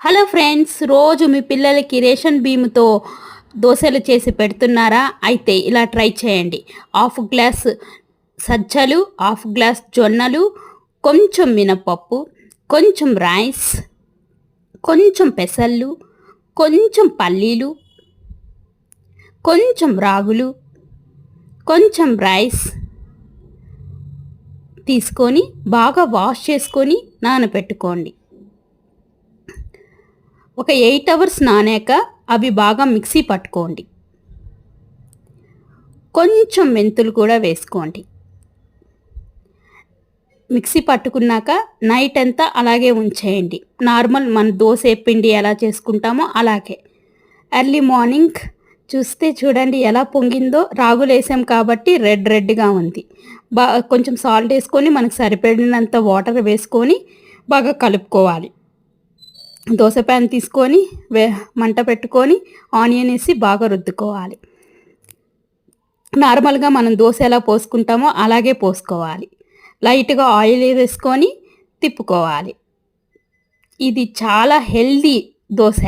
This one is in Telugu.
హలో ఫ్రెండ్స్, రోజు మీ పిల్లలకి రేషన్ బియ్యంతో దోశలు చేసి పెడుతున్నారా? అయితే ఇలా ట్రై చేయండి. హాఫ్ గ్లాస్ సజ్జలు, హాఫ్ గ్లాస్ జొన్నలు, కొంచెం మినపప్పు, కొంచెం రైస్, కొంచెం పెసళ్ళు, కొంచెం పల్లీలు, కొంచెం రాగులు, కొంచెం రైస్ తీసుకొని బాగా వాష్ చేసుకొని నానబెట్టుకోండి. ఒక 8 అవర్స్ నానాక అవి బాగా మిక్సీ పట్టుకోండి. కొంచెం మెంతులు కూడా వేసుకోండి. మిక్సీ పట్టుకున్నాక నైట్ అంతా అలాగే ఉంచేయండి. నార్మల్ మన దోశ పిండి ఎలా చేసుకుంటామో అలాగే. ఎర్లీ మార్నింగ్ చూస్తే చూడండి ఎలా పొంగిందో. రాగులు వేసాం కాబట్టి రెడ్గా ఉంది. కొంచెం సాల్ట్ వేసుకొని మనకు సరిపడినంత వాటర్ వేసుకొని బాగా కలుపుకోవాలి. దోశ ప్యాన్ తీసుకొని మంట పెట్టుకొని ఆనియన్ వేసి బాగా రుద్దుకోవాలి. నార్మల్గా మనం దోశ ఎలా పోసుకుంటామో అలాగే పోసుకోవాలి. లైట్గా ఆయిల్ వేసుకొని తిప్పుకోవాలి. ఇది చాలా హెల్దీ దోశ.